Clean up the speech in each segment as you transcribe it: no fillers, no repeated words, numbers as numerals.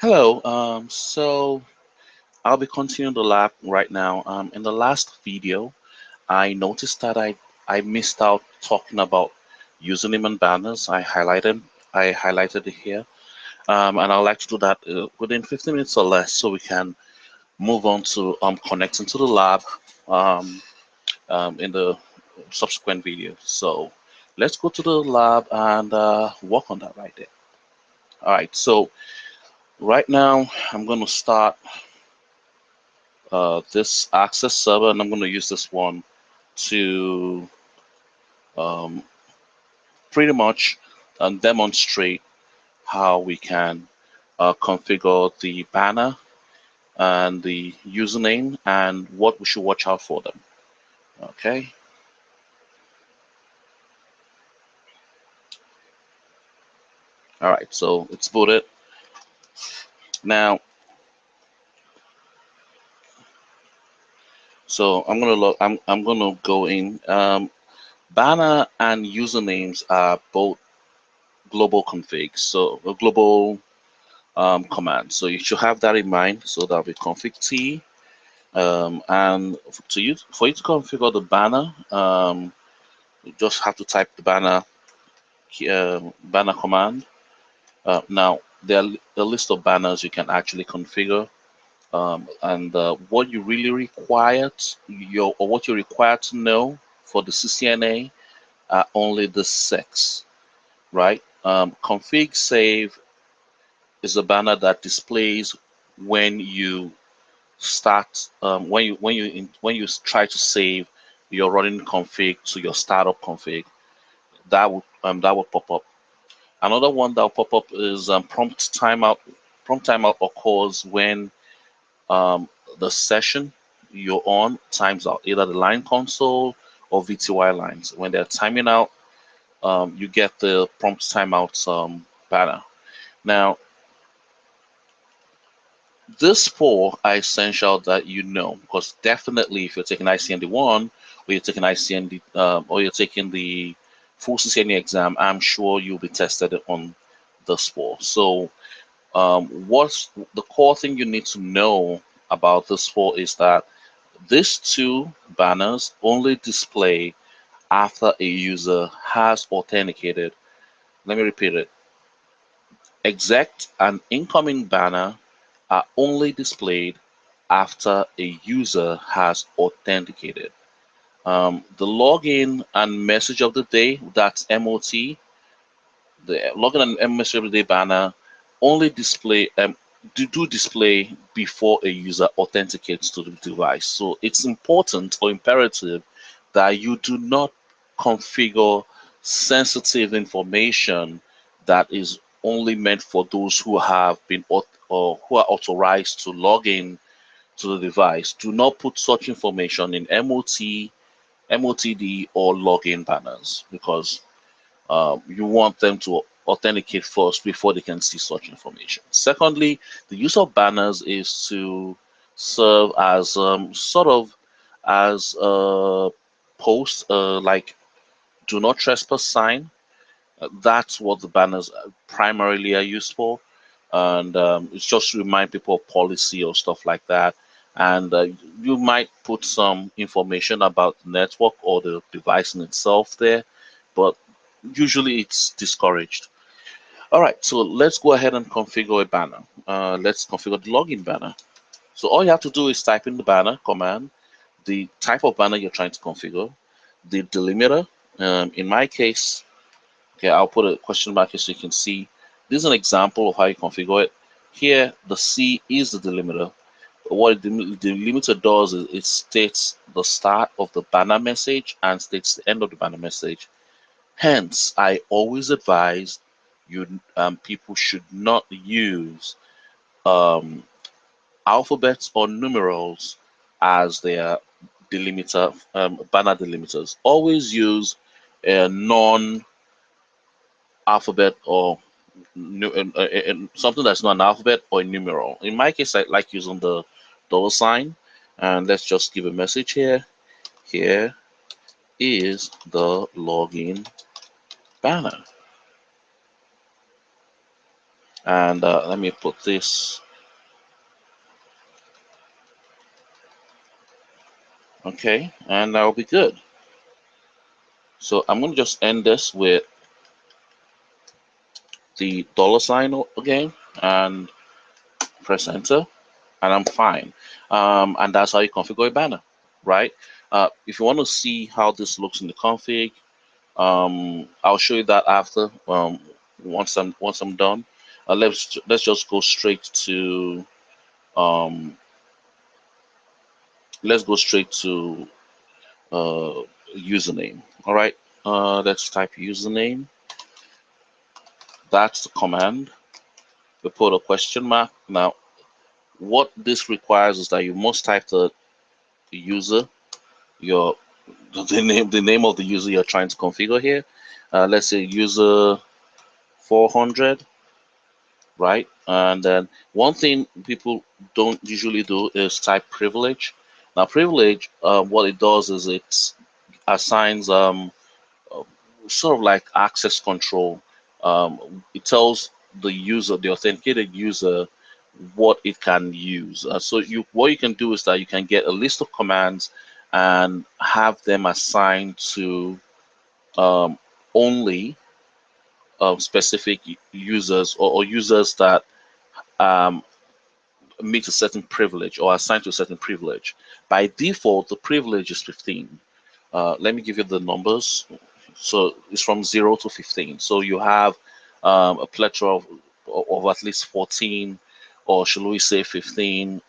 Hello. So I'll be continuing the lab right now. In the last video, I noticed that I missed out talking about username and banners. I highlighted it here, and I'd like to do that within 15 minutes or less, so we can move on to connecting to the lab um, in the subsequent video. So let's go to the lab and work on that right there. All right. So right now, I'm going to start this access server, and I'm going to use this one to um, pretty much demonstrate how we can configure the banner and the username and what we should watch out for them. Okay. All right. So it's booted now. So I'm gonna go in. Banner and usernames are both global configs, so a global command. So you should have that in mind. So that'll be config t. And for you to configure the banner, you just have to type the banner command. Now there are a list of banners you can actually configure, and what you really require, or what you require to know for the CCNA are only the six, right? Config save is a banner that displays when you start when you try to save your running config to your startup config. That will pop up. Another one that will pop up is prompt timeout. Prompt timeout occurs when um, the session you're on times out, either the line console or VTY lines. When they're timing out, you get the prompt timeouts banner. Now, these four are essential that you know, because definitely if you're taking ICND1 or you're taking ICND or you're taking the full CCNA exam, I'm sure you'll be tested on this four. So what's the core thing you need to know about this four is that these two banners only display after a user has authenticated. Let me repeat it. Exec and incoming banner are only displayed after a user has authenticated. The login and message of the day, that's MOT, the login and message of the day banner only do display before a user authenticates to the device. So it's important or imperative that you do not configure sensitive information that is only meant for those who have been or who are authorized to log in to the device. Do not put such information in MOT, MOTD, or login banners because you want them to authenticate first before they can see such information. Secondly, the use of banners is to serve as sort of as a post, like do not trespass sign. That's what the banners primarily are used for, and it's just to remind people of policy or stuff like that. And you might put some information about the network or the device in itself there, but usually it's discouraged. All right, so let's go ahead and configure a banner. Let's configure the login banner. So all you have to do is type in the banner command, the type of banner you're trying to configure, the delimiter. In my case, okay, I'll put a question mark here so you can see. This is an example of how you configure it. Here, the C is the delimiter. What the delimiter does is it states the start of the banner message and states the end of the banner message. Hence, I always advise you people should not use um, alphabets or numerals as their delimiter banner delimiters. Always use a non-alphabet or something that's not an alphabet or a numeral. In my case, I like using the dollar sign, and let's just give a message here. Here is the login banner. And let me put this. Okay, and that'll be good. So I'm going to just end this with the $sign again and press enter, and I'm fine. And that's how you configure a banner, right? If you want to see how this looks in the config, I'll show you that after. Once I'm done. Let's just go straight to um, let's go straight to username. All right. Let's type username. That's the command. We put a question mark. Now, what this requires is that you must type the user, your the name of the user you're trying to configure here. Let's say user 400, right? And then one thing people don't usually do is type privilege. Now, privilege, what it does is it assigns uh, sort of like access control. It tells the user, the authenticated user, what it can use. So what you can do is that you can get a list of commands and have them assigned to um, only specific users, or users that um, meet a certain privilege or assigned to a certain privilege. By default, the privilege is 15. Let me give you the numbers. So it's from 0 to 15. So you have a plethora of at least 14, or shall we say 15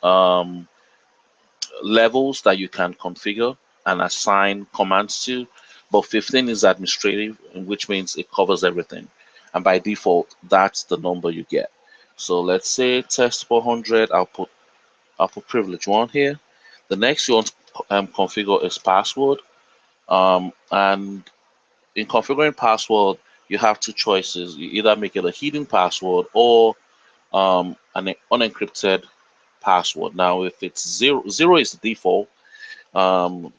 levels that you can configure and assign commands to. But 15 is administrative, which means it covers everything. And by default, that's the number you get. So let's say test 400. I'll put privilege 1 here. The next you want to configure is password. And in configuring password, you have two choices. You either make it a hidden password or an unencrypted password. Now, if it's zero is the default, um,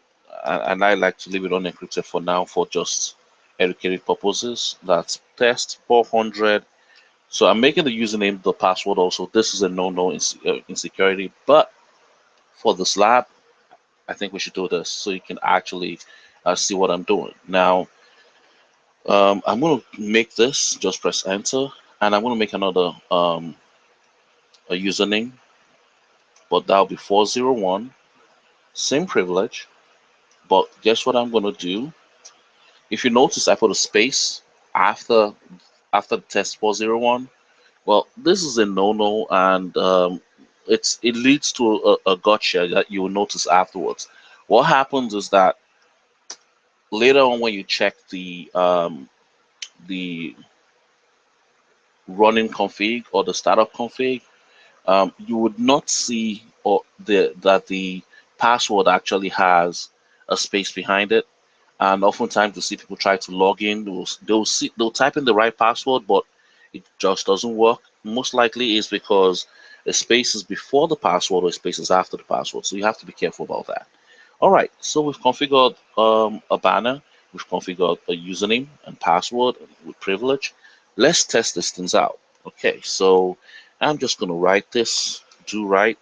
and I like to leave it unencrypted for now for just educative purposes. That's test 400. So I'm making the username the password also. This is a no-no in security, but for this lab, I think we should do this so you can actually see what I'm doing. Now, I'm going to make this, just press enter, and I'm going to make another a username, but that'll be 401, same privilege. But guess what I'm going to do? If you notice, I put a space after the test 401. Well, this is a no-no, and it leads to a gotcha that you will notice afterwards. What happens is that later on, when you check the running config or the startup config, you would not see that the password actually has a space behind it. And oftentimes you see people try to log in, they'll type in the right password, but it just doesn't work. Most likely is because a space is before the password or a space is after the password. So you have to be careful about that. All right, so we've configured a banner, we've configured a username and password with privilege. Let's test these things out. Okay, so I'm just going to write this, do right.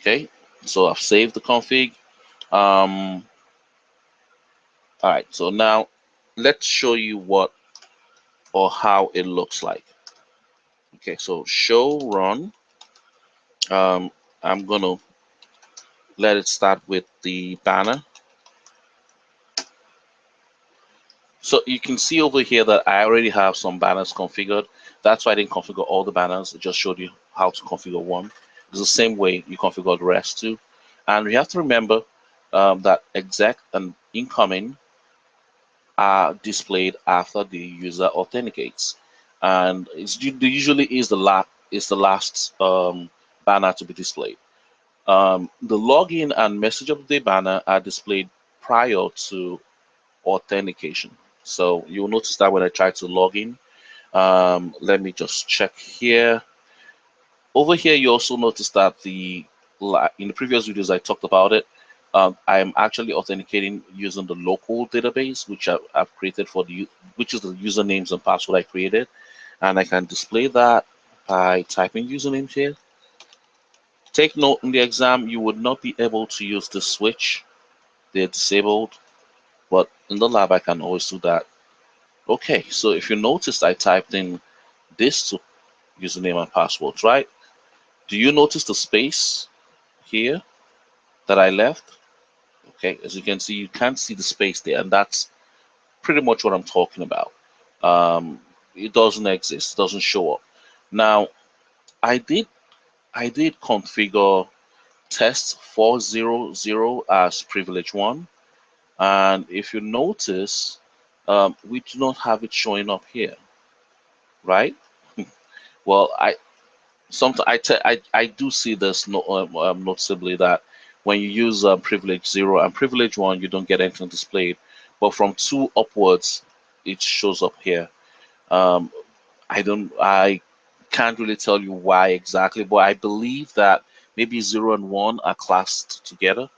Okay, so I've saved the config. All right, so now let's show you what or how it looks like. Okay, so show run. Um, I'm going to let it start with the banner. So you can see over here that I already have some banners configured. That's why I didn't configure all the banners. I just showed you how to configure one. It's the same way you configure the rest too. And we have to remember that exec and incoming are displayed after the user authenticates. And usually is the last banner to be displayed. The login and message of the day banner are displayed prior to authentication. So you'll notice that when I try to log in, let me just check here. Over here, you also notice that in the previous videos I talked about it. I'm actually authenticating using the local database, which I've created which is the usernames and password I created. and I can display that by typing usernames here. Take note, in the exam, you would not be able to use the switch. They're disabled, but in the lab, I can always do that. Okay, so if you noticed, I typed in this to username and passwords, right? Do you notice the space here that I left? Okay, as you can see, you can't see the space there, and that's pretty much what I'm talking about. It doesn't exist, doesn't show up. Now, I did I did configure test 400 as privilege one, and if you notice, we do not have it showing up here, right? Well, sometimes I do see this noticeably that when you use privilege 0 and privilege 1, you don't get anything displayed, but from 2 upwards, it shows up here. Um, I can't really tell you why exactly, but I believe that maybe 0 and 1 are classed together,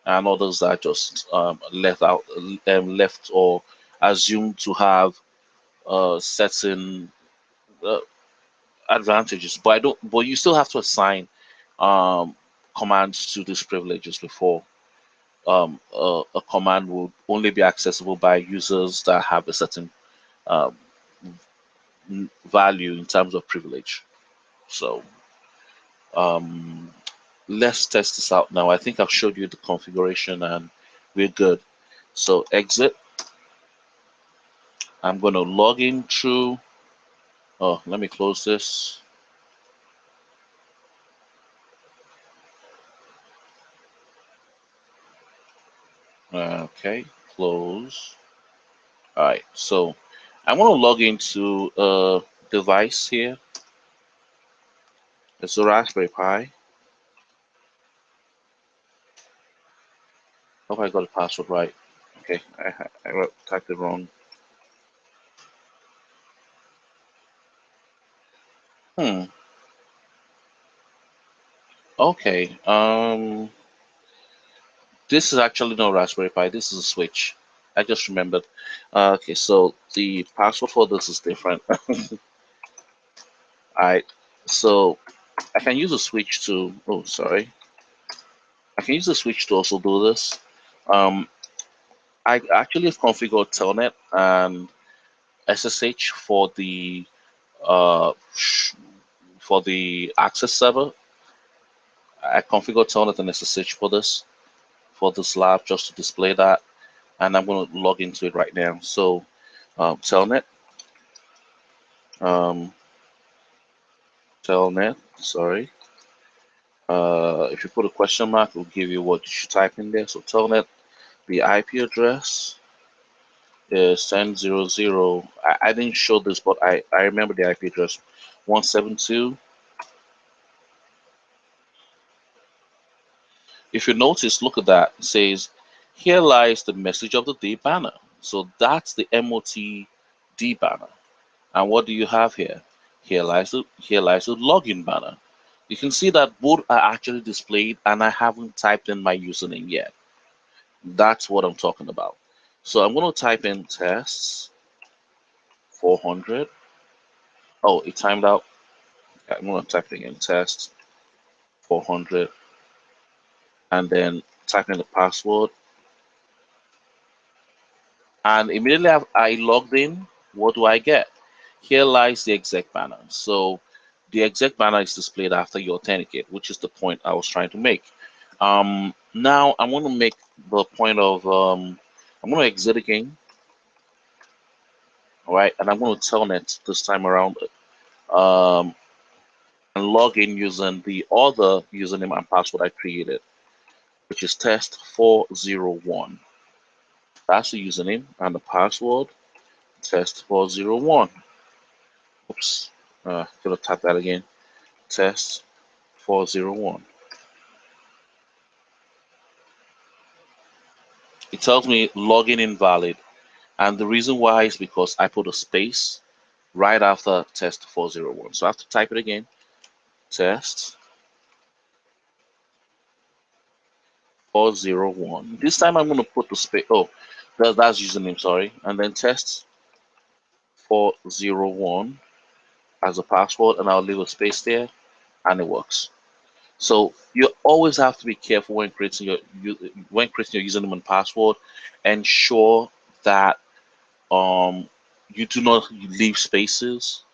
and others are just left or assumed to have certain uh, advantages. But I don't. But you still have to assign um, commands to these privileges before a command will only be accessible by users that have a certain um, value in terms of privilege. So um, let's test this out now. I think I've showed you the configuration and we're good. So exit. I'm going to log in through. Oh, let me close this. Okay, close. All right, so I want to log into a device here. It's a Raspberry Pi. Hope I got the password right. Okay, I typed it wrong. Hmm. Okay. This is actually no Raspberry Pi. This is a Switch. I just remembered. Okay, so the password for this is different. Alright, so I can use a Switch to. Oh, sorry. I can use the Switch to also do this. Um, I actually have configured Telnet and SSH uh for the access server. I configured Telnet and SSH for this lab just to display that, and I'm going to log into it right now. So Telnet, um, Telnet. Sorry. If you put a question mark, it will give you what you should type in there. So Telnet, the IP address is 10.0.0. I didn't show this, but I remember the IP address 172. If you notice, look at that. It says, here lies the message of the day banner. So that's the MOTD banner. And what do you have here? Here lies the login banner. You can see that both are actually displayed and I haven't typed in my username yet. That's what I'm talking about. So I'm going to type in tests 400. Oh, it timed out. I'm going to type it again, test 400, and then type in the password. And immediately I logged in, what do I get? Here lies the exec banner. So the exec banner is displayed after you authenticate, which is the point I was trying to make. Now I'm going to make the point of I'm going to exit again, all right, and I'm going to telnet this time around, um, and log in using the other username and password I created, which is test401. That's the username and the password, test401. Oops, gonna type that again. Test 401. It tells me login invalid, and the reason why is because I put a space right after test 401. So I have to type it again. Test 401. This time I'm gonna put the space. Oh, that's username. Sorry, and then test 401. as a password, and I'll leave a space there, and it works. So you always have to be careful when creating your username and password. Ensure that you do not leave spaces,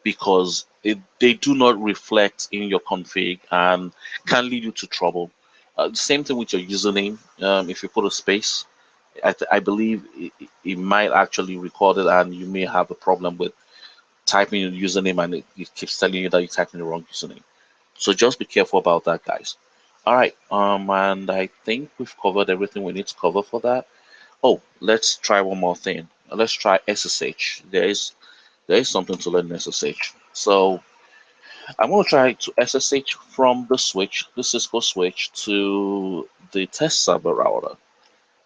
because they do not reflect in your config and can lead you to trouble. Same thing with your username. If you put a space, I believe it might actually record it, and you may have a problem with typing your username, and it keeps telling you that you're typing the wrong username. So just be careful about that, guys. All right, and I think we've covered everything we need to cover for that. Oh, let's try one more thing. Let's try SSH. There is something to learn in SSH. So I'm going to try to SSH from the switch, the Cisco switch, to the test server router.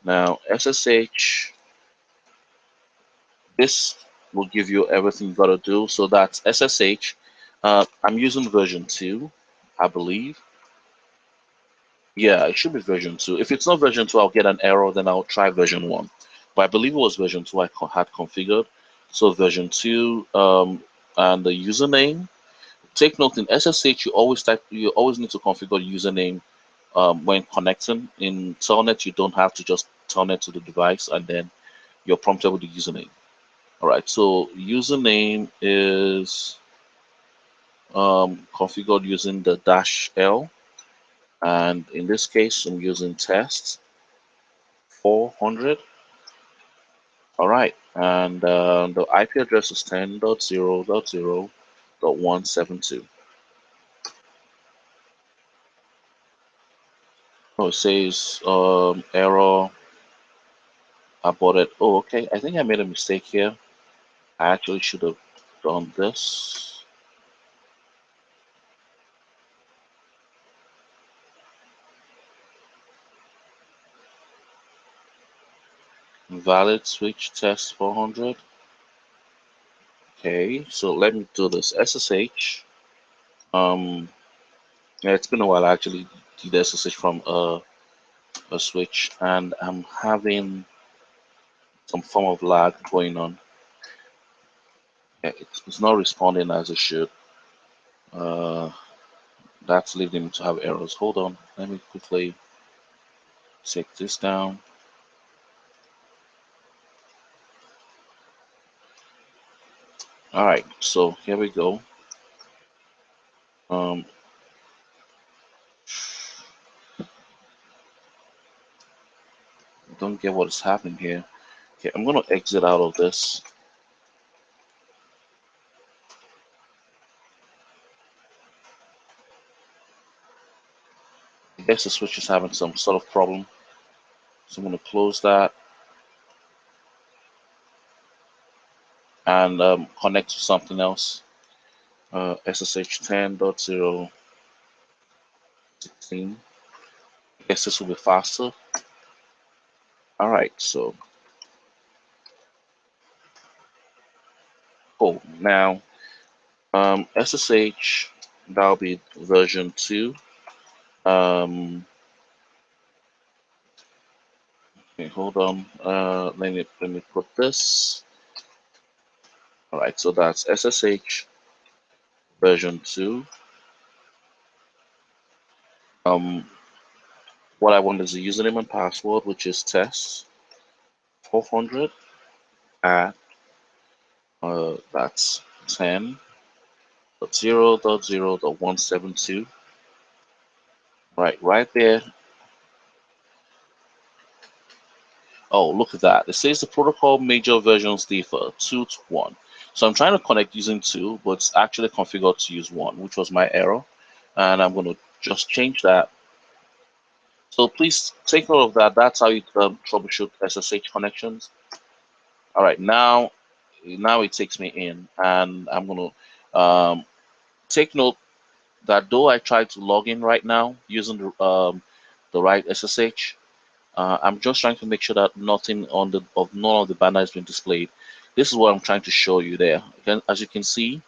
Now, SSH, this will give you everything you got to do. So that's SSH. I'm using version 2, I believe. Yeah, it should be version 2. If it's not version 2, I'll get an error, then I'll try version 1. But I believe it was version 2 I had configured. So version 2, and the username. Take note, in SSH, you always need to configure username when connecting. In Telnet, you don't have to just telnet to the device, and then you're prompted with the username. All right, so username is configured using the -L, and in this case, I'm using test 400. All right, and the IP address is 10.0.0.172. Oh, it says error aborted. Oh, okay. I think I made a mistake here. I actually should have done this. Valid switch test 400. Okay, so let me do this. SSH. Yeah, it's been a while. I actually did SSH from a switch, and I'm having some form of lag going on. Yeah, it's not responding as it should. Uh, that's leading me to have errors. Hold on. Let me quickly take this down. All right, so here we go. Um, don't get what is happening here. Okay, I'm gonna exit out of this. I guess the switch is having some sort of problem. So I'm gonna close that and connect to something else. SSH 10.0.16. I guess this will be faster. All right, so cool. Now SSH, that'll be version 2. Okay, hold on. Let me put this. All right, so that's SSH version 2. Um, what I want is the username and password, which is test 400 at that's 10.0.0.172. Right there. Oh, look at that. It says the protocol major versions differ 2 to 1. So I'm trying to connect using 2, but it's actually configured to use 1, which was my error. And I'm going to just change that. So please take note of that. That's how you troubleshoot SSH connections. All right, now it takes me in, and I'm going to take note that though I tried to log in right now using the right SSH, I'm just trying to make sure that nothing on the of none of the banner has been displayed. This is what I'm trying to show you there. Again, as you can see,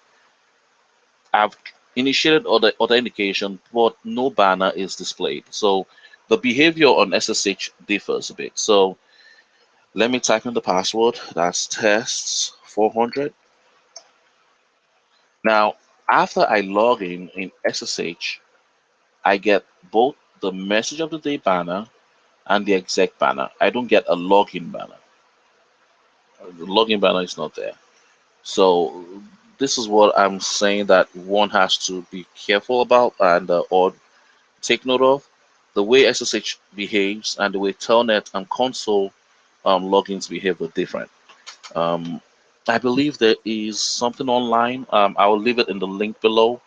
I've initiated other indication, but no banner is displayed. So the behavior on SSH differs a bit. So let me type in the password. That's tests 400. Now, after I log in SSH, I get both the message of the day banner and the exec banner. I don't get a login banner. The login banner is not there. So this is what I'm saying that one has to be careful about and or take note of. The way SSH behaves and the way Telnet and console logins behave are different. Um, I believe there is something online. I will leave it in the link below.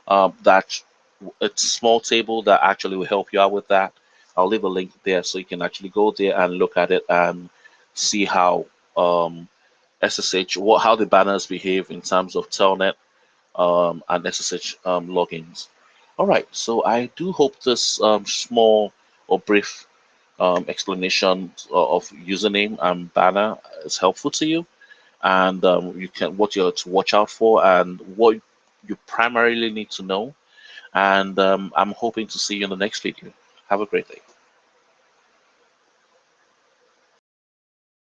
That it's a small table that actually will help you out with that. I'll leave a link there so you can actually go there and look at it and see how SSH, how the banners behave in terms of Telnet and SSH logins. All right, so I do hope this small or brief explanation of username and banner is helpful to you, and you can what you're to watch out for and what you primarily need to know. And I'm hoping to see you in the next video. Have a great day.